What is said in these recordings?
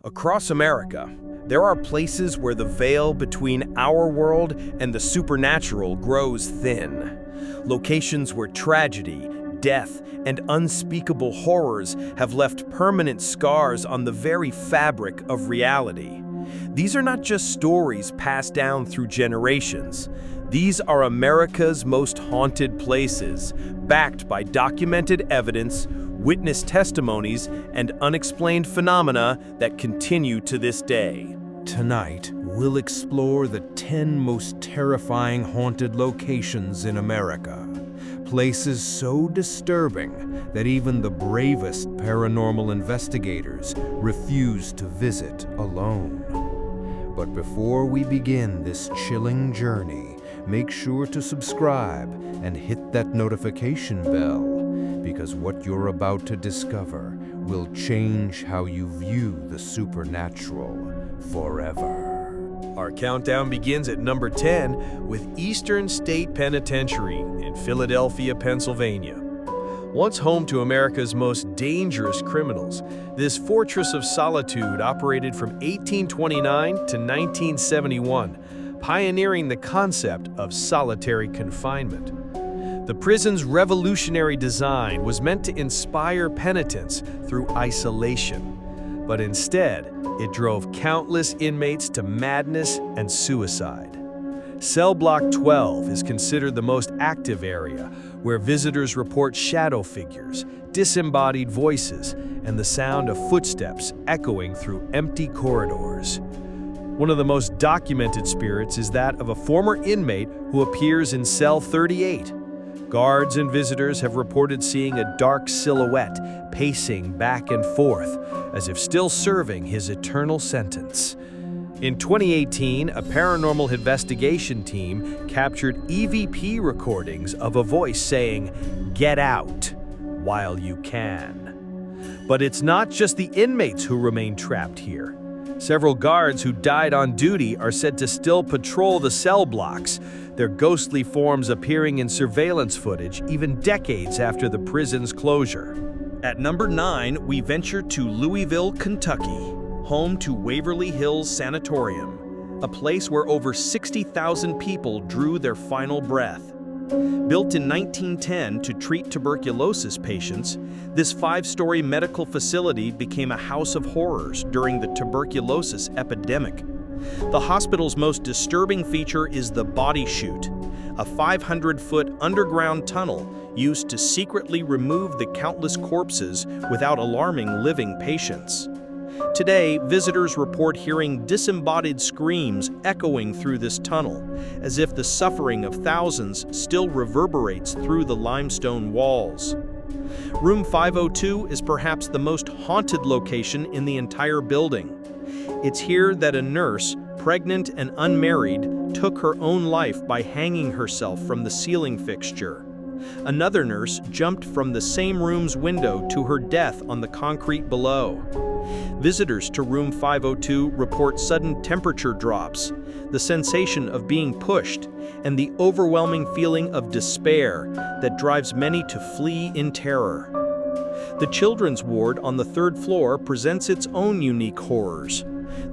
Across America, there are places where the veil between our world and the supernatural grows thin. Locations where tragedy, death, and unspeakable horrors have left permanent scars on the very fabric of reality. These are not just stories passed down through generations. These are America's most haunted places, backed by documented evidence, witness testimonies, and unexplained phenomena that continue to this day. Tonight, we'll explore the 10 most terrifying haunted locations in America. Places so disturbing that even the bravest paranormal investigators refuse to visit alone. But before we begin this chilling journey, make sure to subscribe and hit that notification bell, because what you're about to discover will change how you view the supernatural forever. Our countdown begins at number 10 with Eastern State Penitentiary in Philadelphia, Pennsylvania. Once home to America's most dangerous criminals, this fortress of solitude operated from 1829 to 1971, pioneering the concept of solitary confinement. The prison's revolutionary design was meant to inspire penitence through isolation, but instead, it drove countless inmates to madness and suicide. Cell Block 12 is considered the most active area, where visitors report shadow figures, disembodied voices, and the sound of footsteps echoing through empty corridors. One of the most documented spirits is that of a former inmate who appears in cell 38. Guards and visitors have reported seeing a dark silhouette pacing back and forth, as if still serving his eternal sentence. In 2018, a paranormal investigation team captured EVP recordings of a voice saying, "Get out while you can." But it's not just the inmates who remain trapped here. Several guards who died on duty are said to still patrol the cell blocks, their ghostly forms appearing in surveillance footage even decades after the prison's closure. At number 9, we venture to Louisville, Kentucky, home to Waverly Hills Sanatorium, a place where over 60,000 people drew their final breath. Built in 1910 to treat tuberculosis patients, this 5-story medical facility became a house of horrors during the tuberculosis epidemic. The hospital's most disturbing feature is the body chute, a 500-foot underground tunnel used to secretly remove the countless corpses without alarming living patients. Today, visitors report hearing disembodied screams echoing through this tunnel, as if the suffering of thousands still reverberates through the limestone walls. Room 502 is perhaps the most haunted location in the entire building. It's here that a nurse, pregnant and unmarried, took her own life by hanging herself from the ceiling fixture. Another nurse jumped from the same room's window to her death on the concrete below. Visitors to room 502 report sudden temperature drops, the sensation of being pushed, and the overwhelming feeling of despair that drives many to flee in terror. The children's ward on the 3rd floor presents its own unique horrors.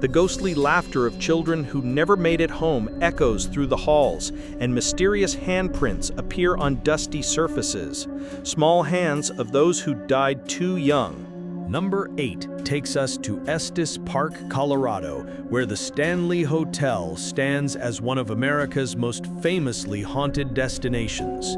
The ghostly laughter of children who never made it home echoes through the halls, and mysterious handprints appear on dusty surfaces, small hands of those who died too young. Number 8 takes us to Estes Park, Colorado, where the Stanley Hotel stands as one of America's most famously haunted destinations.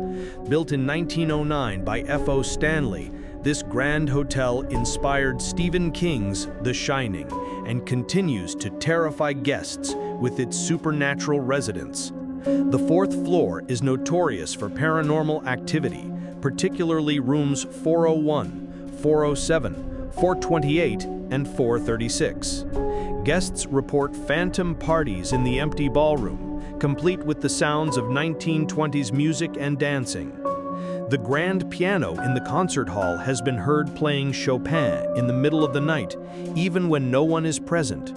Built in 1909 by F.O. Stanley, this grand hotel inspired Stephen King's The Shining and continues to terrify guests with its supernatural residents. The 4th floor is notorious for paranormal activity, particularly rooms 401, 407, 428, and 436. Guests report phantom parties in the empty ballroom, complete with the sounds of 1920s music and dancing. The grand piano in the concert hall has been heard playing Chopin in the middle of the night, even when no one is present.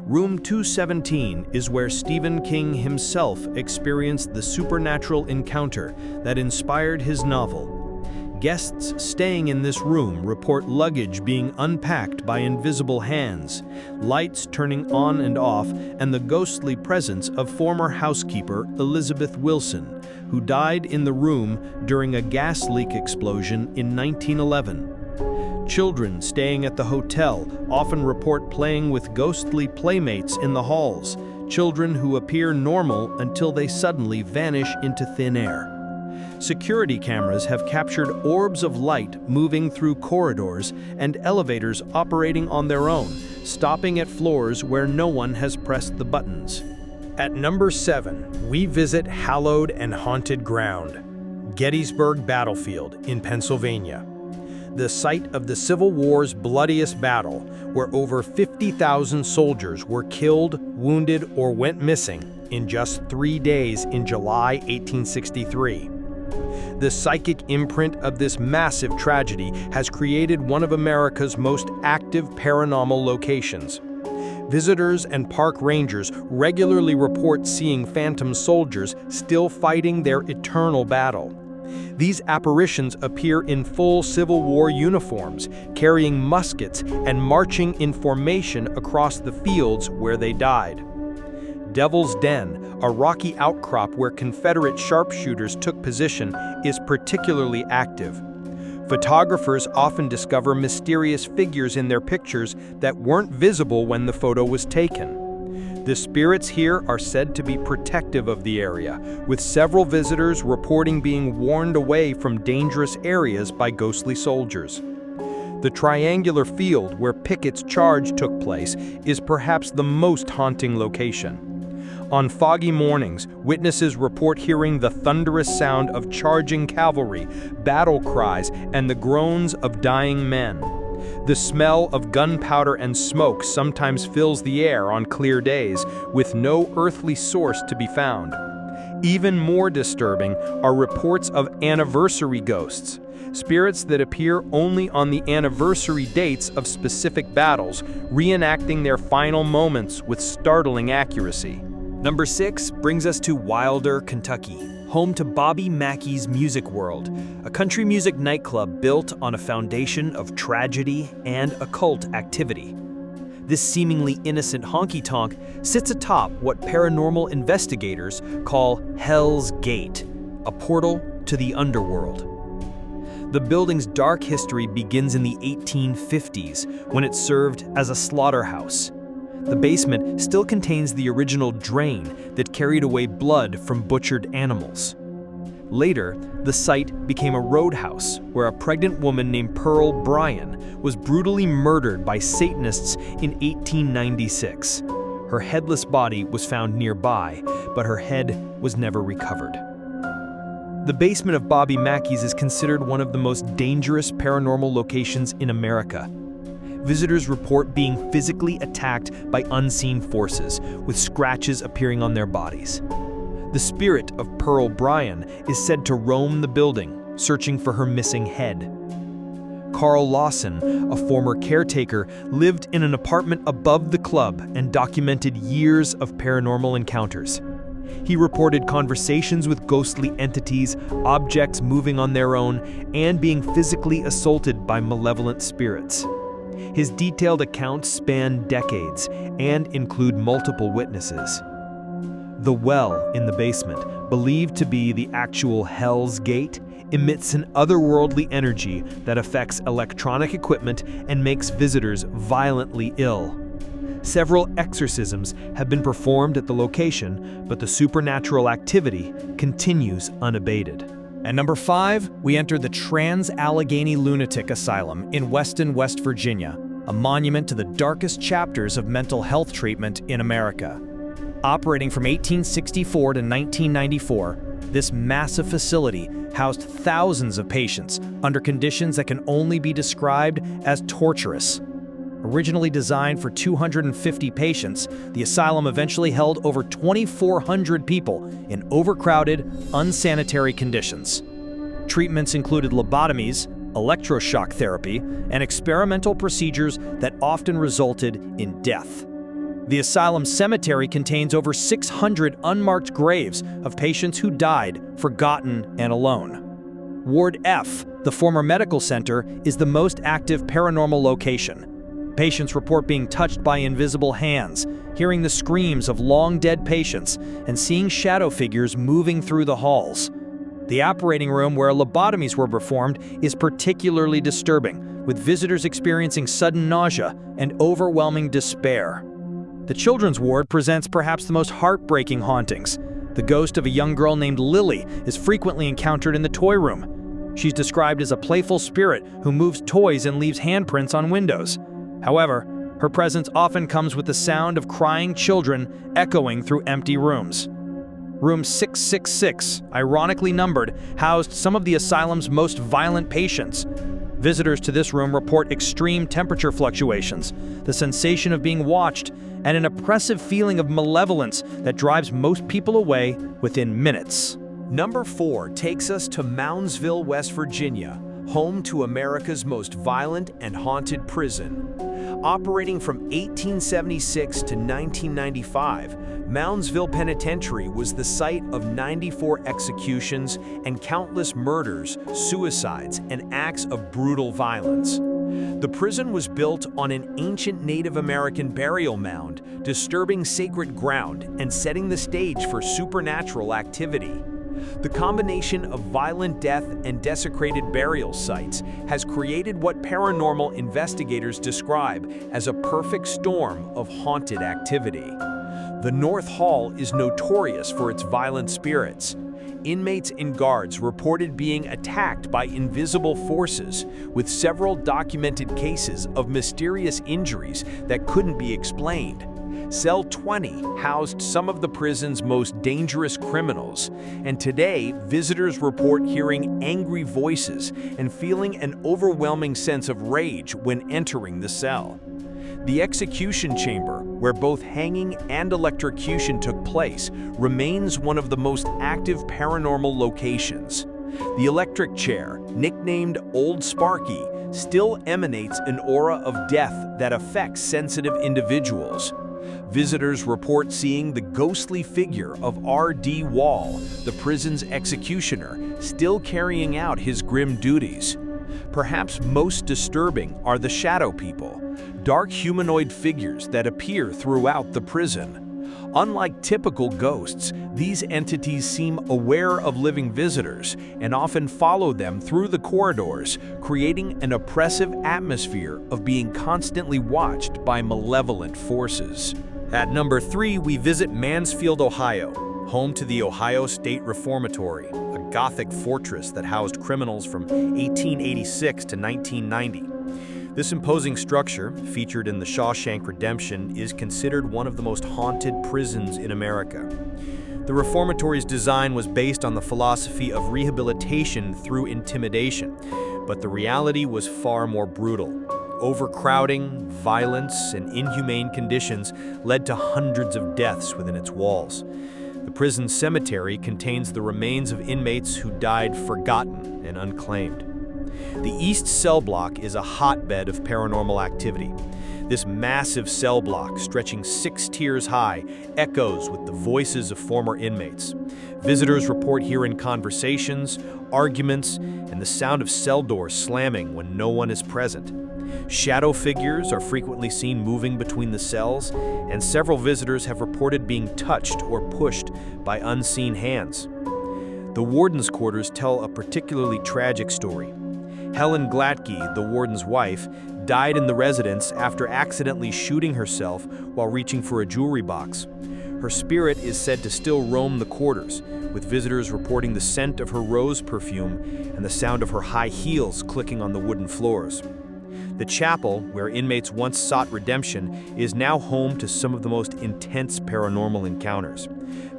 Room 217 is where Stephen King himself experienced the supernatural encounter that inspired his novel. Guests staying in this room report luggage being unpacked by invisible hands, lights turning on and off, and the ghostly presence of former housekeeper Elizabeth Wilson, who died in the room during a gas leak explosion in 1911. Children staying at the hotel often report playing with ghostly playmates in the halls, children who appear normal until they suddenly vanish into thin air. Security cameras have captured orbs of light moving through corridors and elevators operating on their own, stopping at floors where no one has pressed the buttons. At number 7, we visit hallowed and haunted ground, Gettysburg Battlefield in Pennsylvania. The site of the Civil War's bloodiest battle, where over 50,000 soldiers were killed, wounded, or went missing in just 3 days in July 1863. The psychic imprint of this massive tragedy has created one of America's most active paranormal locations. Visitors and park rangers regularly report seeing phantom soldiers still fighting their eternal battle. These apparitions appear in full Civil War uniforms, carrying muskets and marching in formation across the fields where they died. Devil's Den, a rocky outcrop where Confederate sharpshooters took position, is particularly active. Photographers often discover mysterious figures in their pictures that weren't visible when the photo was taken. The spirits here are said to be protective of the area, with several visitors reporting being warned away from dangerous areas by ghostly soldiers. The triangular field where Pickett's charge took place is perhaps the most haunting location. On foggy mornings, witnesses report hearing the thunderous sound of charging cavalry, battle cries, and the groans of dying men. The smell of gunpowder and smoke sometimes fills the air on clear days, with no earthly source to be found. Even more disturbing are reports of anniversary ghosts, spirits that appear only on the anniversary dates of specific battles, reenacting their final moments with startling accuracy. Number 6 brings us to Wilder, Kentucky, home to Bobby Mackey's Music World, a country music nightclub built on a foundation of tragedy and occult activity. This seemingly innocent honky-tonk sits atop what paranormal investigators call Hell's Gate, a portal to the underworld. The building's dark history begins in the 1850s, when it served as a slaughterhouse. The basement still contains the original drain that carried away blood from butchered animals. Later, the site became a roadhouse where a pregnant woman named Pearl Bryan was brutally murdered by Satanists in 1896. Her headless body was found nearby, but her head was never recovered. The basement of Bobby Mackey's is considered one of the most dangerous paranormal locations in America. Visitors report being physically attacked by unseen forces, with scratches appearing on their bodies. The spirit of Pearl Bryan is said to roam the building, searching for her missing head. Carl Lawson, a former caretaker, lived in an apartment above the club and documented years of paranormal encounters. He reported conversations with ghostly entities, objects moving on their own, and being physically assaulted by malevolent spirits. His detailed accounts span decades and include multiple witnesses. The well in the basement, believed to be the actual Hell's Gate, emits an otherworldly energy that affects electronic equipment and makes visitors violently ill. Several exorcisms have been performed at the location, but the supernatural activity continues unabated. At number 5, we enter the Trans-Allegheny Lunatic Asylum in Weston, West Virginia, a monument to the darkest chapters of mental health treatment in America. Operating from 1864 to 1994, this massive facility housed thousands of patients under conditions that can only be described as torturous. Originally designed for 250 patients, the asylum eventually held over 2,400 people in overcrowded, unsanitary conditions. Treatments included lobotomies, electroshock therapy, and experimental procedures that often resulted in death. The asylum cemetery contains over 600 unmarked graves of patients who died forgotten and alone. Ward F The former medical center is the most active paranormal location. Patients report being touched by invisible hands, hearing the screams of long-dead patients, and seeing shadow figures moving through the halls. The operating room where lobotomies were performed is particularly disturbing, with visitors experiencing sudden nausea and overwhelming despair. The children's ward presents perhaps the most heartbreaking hauntings. The ghost of a young girl named Lily is frequently encountered in the toy room. She's described as a playful spirit who moves toys and leaves handprints on windows. However, her presence often comes with the sound of crying children echoing through empty rooms. Room 666, ironically numbered, housed some of the asylum's most violent patients. Visitors to this room report extreme temperature fluctuations, the sensation of being watched, and an oppressive feeling of malevolence that drives most people away within minutes. Number 4 takes us to Moundsville, West Virginia, home to America's most violent and haunted prison. Operating from 1876 to 1995, Moundsville Penitentiary was the site of 94 executions and countless murders, suicides, and acts of brutal violence. The prison was built on an ancient Native American burial mound, disturbing sacred ground and setting the stage for supernatural activity. The combination of violent death and desecrated burial sites has created what paranormal investigators describe as a perfect storm of haunted activity. The North Hall is notorious for its violent spirits. Inmates and guards reported being attacked by invisible forces, with several documented cases of mysterious injuries that couldn't be explained. Cell 20 housed some of the prison's most dangerous criminals, and today visitors report hearing angry voices and feeling an overwhelming sense of rage when entering the cell. The execution chamber, where both hanging and electrocution took place, remains one of the most active paranormal locations. The electric chair, nicknamed Old Sparky, still emanates an aura of death that affects sensitive individuals. Visitors report seeing the ghostly figure of R.D. Wall, the prison's executioner, still carrying out his grim duties. Perhaps most disturbing are the shadow people, dark humanoid figures that appear throughout the prison. Unlike typical ghosts, these entities seem aware of living visitors and often follow them through the corridors, creating an oppressive atmosphere of being constantly watched by malevolent forces. At number 3, we visit Mansfield, Ohio, home to the Ohio State Reformatory, a Gothic fortress that housed criminals from 1886 to 1990. This imposing structure, featured in The Shawshank Redemption, is considered one of the most haunted prisons in America. The Reformatory's design was based on the philosophy of rehabilitation through intimidation, but the reality was far more brutal. Overcrowding, violence, and inhumane conditions led to hundreds of deaths within its walls. The prison cemetery contains the remains of inmates who died forgotten and unclaimed. The East Cell Block is a hotbed of paranormal activity. This massive cell block, stretching 6 tiers high, echoes with the voices of former inmates. Visitors report hearing conversations, arguments, and the sound of cell doors slamming when no one is present. Shadow figures are frequently seen moving between the cells, and several visitors have reported being touched or pushed by unseen hands. The warden's quarters tell a particularly tragic story. Helen Glatke, the warden's wife, died in the residence after accidentally shooting herself while reaching for a jewelry box. Her spirit is said to still roam the quarters, with visitors reporting the scent of her rose perfume and the sound of her high heels clicking on the wooden floors. The chapel, where inmates once sought redemption, is now home to some of the most intense paranormal encounters.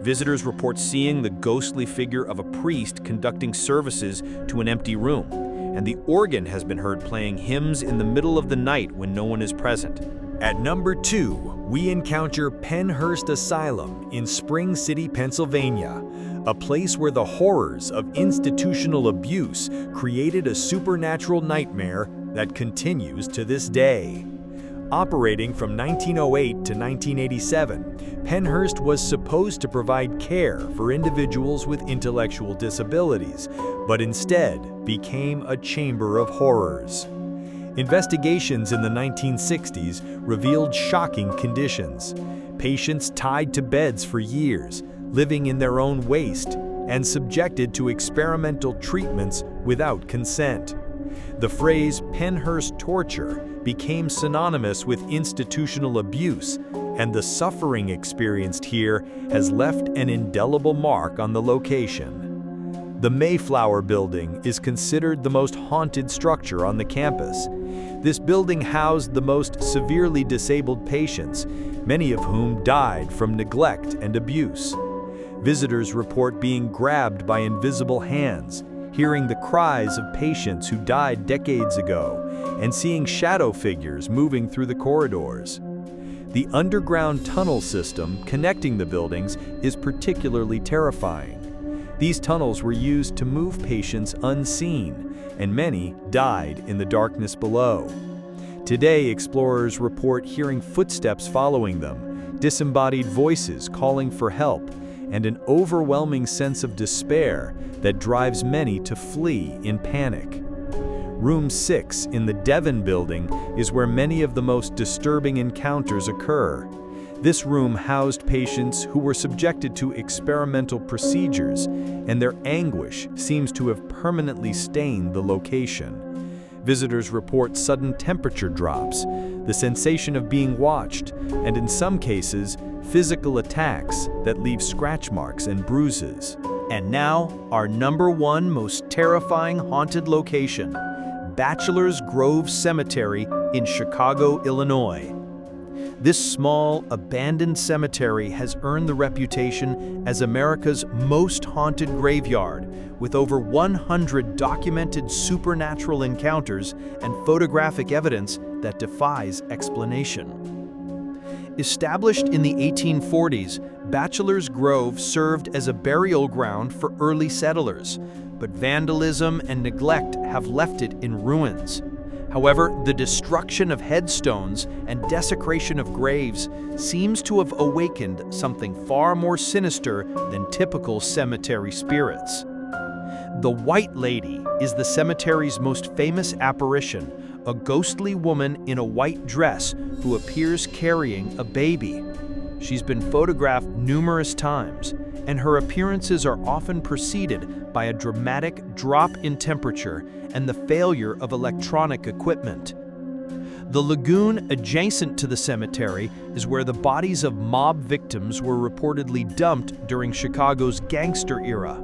Visitors report seeing the ghostly figure of a priest conducting services to an empty room, and the organ has been heard playing hymns in the middle of the night when no one is present. At number 2, we encounter Pennhurst Asylum in Spring City, Pennsylvania, a place where the horrors of institutional abuse created a supernatural nightmare that continues to this day. Operating from 1908 to 1987, Pennhurst was supposed to provide care for individuals with intellectual disabilities, but instead became a chamber of horrors. Investigations in the 1960s revealed shocking conditions. Patients tied to beds for years, living in their own waste, and subjected to experimental treatments without consent. The phrase Pennhurst torture became synonymous with institutional abuse, and the suffering experienced here has left an indelible mark on the location. The Mayflower Building is considered the most haunted structure on the campus. This building housed the most severely disabled patients, many of whom died from neglect and abuse. Visitors report being grabbed by invisible hands, hearing the cries of patients who died decades ago, and seeing shadow figures moving through the corridors. The underground tunnel system connecting the buildings is particularly terrifying. These tunnels were used to move patients unseen, and many died in the darkness below. Today, explorers report hearing footsteps following them, disembodied voices calling for help, and an overwhelming sense of despair that drives many to flee in panic. Room 6 in the Devon Building is where many of the most disturbing encounters occur. This room housed patients who were subjected to experimental procedures, and their anguish seems to have permanently stained the location. Visitors report sudden temperature drops, the sensation of being watched, and in some cases, physical attacks that leave scratch marks and bruises. And now, our #1 most terrifying haunted location, Bachelor's Grove Cemetery in Chicago, Illinois. This small, abandoned cemetery has earned the reputation as America's most haunted graveyard, with over 100 documented supernatural encounters and photographic evidence that defies explanation. Established in the 1840s, Bachelor's Grove served as a burial ground for early settlers, but vandalism and neglect have left it in ruins. However, the destruction of headstones and desecration of graves seems to have awakened something far more sinister than typical cemetery spirits. The White Lady is the cemetery's most famous apparition, a ghostly woman in a white dress who appears carrying a baby. She's been photographed numerous times, and her appearances are often preceded by a dramatic drop in temperature and the failure of electronic equipment. The lagoon adjacent to the cemetery is where the bodies of mob victims were reportedly dumped during Chicago's gangster era.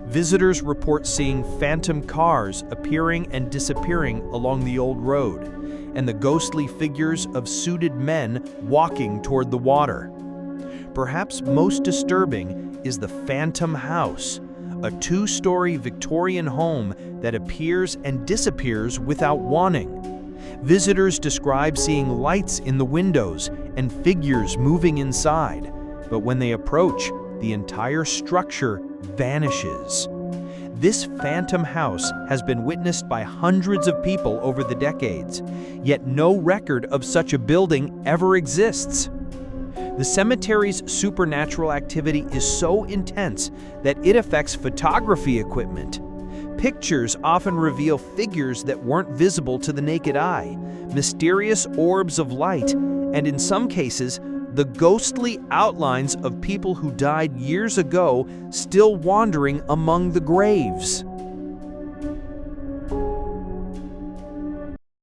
Visitors report seeing phantom cars appearing and disappearing along the old road, and the ghostly figures of suited men walking toward the water. Perhaps most disturbing is the Phantom House, a 2-story Victorian home that appears and disappears without warning. Visitors describe seeing lights in the windows and figures moving inside, but when they approach, the entire structure vanishes. This phantom house has been witnessed by hundreds of people over the decades, yet no record of such a building ever exists. The cemetery's supernatural activity is so intense that it affects photography equipment. Pictures often reveal figures that weren't visible to the naked eye, mysterious orbs of light, and in some cases, the ghostly outlines of people who died years ago still wandering among the graves.